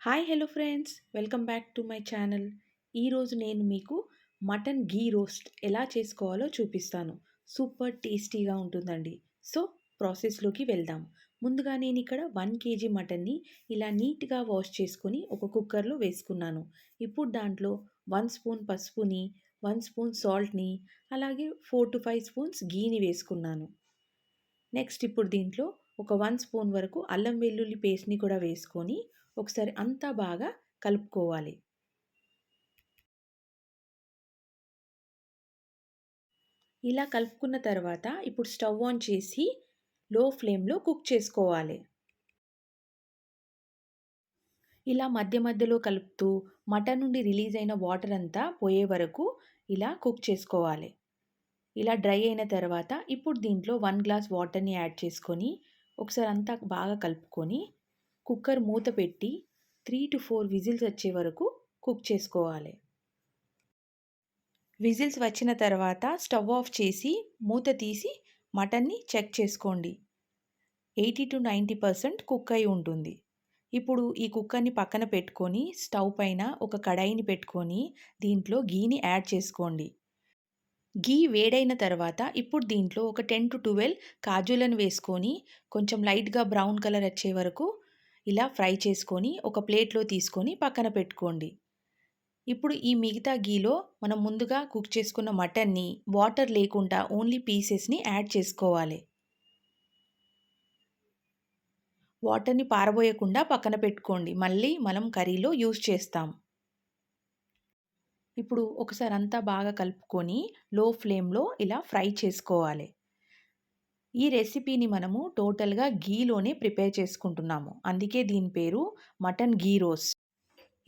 Hi hello friends, welcome back to my channel. ఈరోజు నేను మీకు మటన్ ఘీ రోస్ట్ ఎలా చేసుకోవాలో చూపిస్తాను. సూపర్ టేస్టీగా ఉంటుందండి. సో ప్రాసెస్లోకి వెళ్దాం. ముందుగా నేను ఇక్కడ 1 kg మటన్ని ఇలా నీట్గా వాష్ చేసుకొని ఒక కుక్కర్లో వేసుకున్నాను. ఇప్పుడు దాంట్లో 1 స్పూన్ పసుపుని, 1 స్పూన్ సాల్ట్ని, అలాగే 4 to 5 స్పూన్స్ ఘీని వేసుకున్నాను. నెక్స్ట్ ఇప్పుడు దీంట్లో ఒక 1 స్పూన్ వరకు అల్లం వెల్లుల్లి పేస్ట్ని కూడా వేసుకొని ఒకసారి అంతా బాగా కలుపుకోవాలి. ఇలా కలుపుకున్న తర్వాత ఇప్పుడు స్టవ్ ఆన్ చేసి లో ఫ్లేమ్లో కుక్ చేసుకోవాలి. ఇలా మధ్య మధ్యలో కలుపుతూ మటన్ నుండి రిలీజ్ అయిన వాటర్ అంతా పోయే వరకు ఇలా కుక్ చేసుకోవాలి. ఇలా డ్రై అయిన తర్వాత ఇప్పుడు దీంట్లో 1 గ్లాస్ వాటర్ని యాడ్ చేసుకొని ఒకసారి అంతా బాగా కలుపుకొని కుక్కర్ మూత పెట్టి 3 to 4 విజిల్స్ వచ్చే వరకు కుక్ చేసుకోవాలి. విజిల్స్ వచ్చిన తర్వాత స్టవ్ ఆఫ్ చేసి మూత తీసి మటన్ని చెక్ చేసుకోండి. 80 to 90% కుక్ అయి ఉంటుంది. ఇప్పుడు ఈ కుక్కర్ని పక్కన పెట్టుకొని స్టవ్ పైన ఒక కడాయిని పెట్టుకొని దీంట్లో ఘీని యాడ్ చేసుకోండి. ఘీ వేడైన తర్వాత ఇప్పుడు దీంట్లో ఒక 10 to 12 కాజులను వేసుకొని కొంచెం లైట్గా బ్రౌన్ కలర్ వచ్చే వరకు ఇలా ఫ్రై చేసుకొని ఒక ప్లేట్లో తీసుకొని పక్కన పెట్టుకోండి. ఇప్పుడు ఈ మిగతా ఘీలో మనం ముందుగా కుక్ చేసుకున్న మటన్ని వాటర్ లేకుండా ఓన్లీ పీసెస్ని యాడ్ చేసుకోవాలి. వాటర్ని పారబోయకుండా పక్కన పెట్టుకోండి, మళ్ళీ మనం కర్రీలో యూజ్ చేస్తాం. ఇప్పుడు ఒకసారి అంతా బాగా కలుపుకొని లో ఫ్లేమ్లో ఇలా ఫ్రై చేసుకోవాలి. ఈ రెసిపీని మనము టోటల్గా ఘీలోనే ప్రిపేర్ చేసుకుంటున్నాము, అందుకే దీని పేరు మటన్ ఘీ రోస్ట్.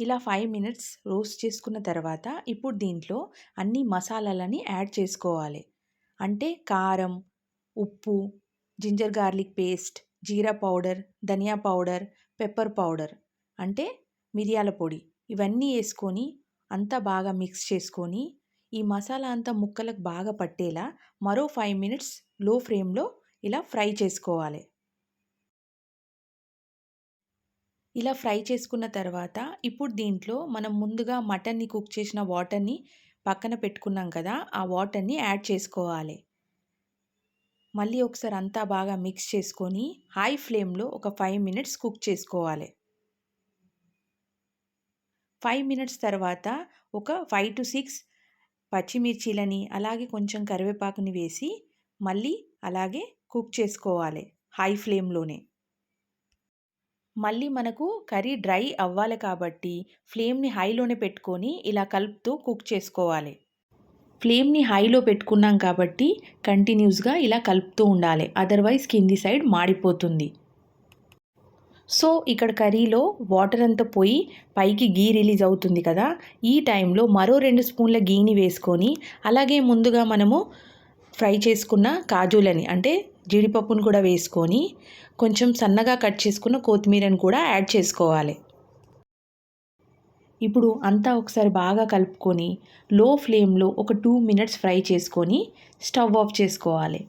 ఇలా 5 minutes రోస్ట్ చేసుకున్న తర్వాత ఇప్పుడు దీంట్లో అన్ని మసాలాలని యాడ్ చేసుకోవాలి. అంటే కారం, ఉప్పు, జింజర్ గార్లిక్ పేస్ట్, జీరా పౌడర్, ధనియా పౌడర్, పెప్పర్ పౌడర్ అంటే మిరియాల పొడి, ఇవన్నీ వేసుకొని అంతా బాగా మిక్స్ చేసుకొని ఈ మసాలా అంతా ముక్కలకు బాగా పట్టేలా మరో 5 minutes లో ఫ్లేమ్లో ఇలా ఫ్రై చేసుకోవాలి. ఇలా ఫ్రై చేసుకున్న తర్వాత ఇప్పుడు దీంట్లో మనం ముందుగా మటన్ని కుక్ చేసిన వాటర్ని పక్కన పెట్టుకున్నాం కదా, ఆ వాటర్ని యాడ్ చేసుకోవాలి. మళ్ళీ ఒకసారి అంతా బాగా మిక్స్ చేసుకొని హై ఫ్లేమ్లో ఒక 5 minutes కుక్ చేసుకోవాలి. 5 minutes తర్వాత ఒక 5 to 6 పచ్చిమిర్చీలని అలాగే కొంచెం కరివేపాకుని వేసి మళ్ళీ అలాగే కుక్ చేసుకోవాలి హై ఫ్లేమ్లోనే. మళ్ళీ మనకు కర్రీ డ్రై అవ్వాలి కాబట్టి ఫ్లేమ్ని హైలోనే పెట్టుకొని ఇలా కలుపుతూ కుక్ చేసుకోవాలి. ఫ్లేమ్ని హైలో పెట్టుకున్నాం కాబట్టి కంటిన్యూస్గా ఇలా కలుపుతూ ఉండాలి, అదర్వైజ్ కింది సైడ్ మాడిపోతుంది. సో ఇక్కడ కర్రీలో వాటర్ అంతా పోయి పైకి ఘీ రిలీజ్ అవుతుంది కదా, ఈ టైంలో మరో 2 స్పూన్ల ఘీని వేసుకొని అలాగే ముందుగా మనము ఫ్రై చేసుకున్న కాజులని అంటే జీడిపప్పును కూడా వేసుకొని కొంచెం సన్నగా కట్ చేసుకున్న కొత్తిమీరని కూడా యాడ్ చేసుకోవాలి. ఇప్పుడు అంతా ఒకసారి బాగా కలుపుకొని లో ఫ్లేమ్లో ఒక 2 minutes ఫ్రై చేసుకొని స్టవ్ ఆఫ్ చేసుకోవాలి.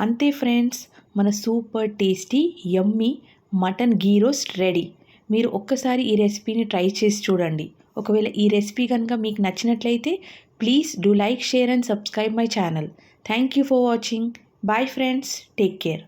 అంతే ఫ్రెండ్స్, మన సూపర్ టేస్టీ యమ్మీ మటన్ ఘీ రోస్ట్ రెడీ. మీరు ఒక్కసారి ఈ రెసిపీని ట్రై చేసి చూడండి. ఒకవేళ ఈ రెసిపీ కనుక మీకు నచ్చినట్లయితే please do like, share and subscribe my channel. Thank you for watching. Bye friends, take care.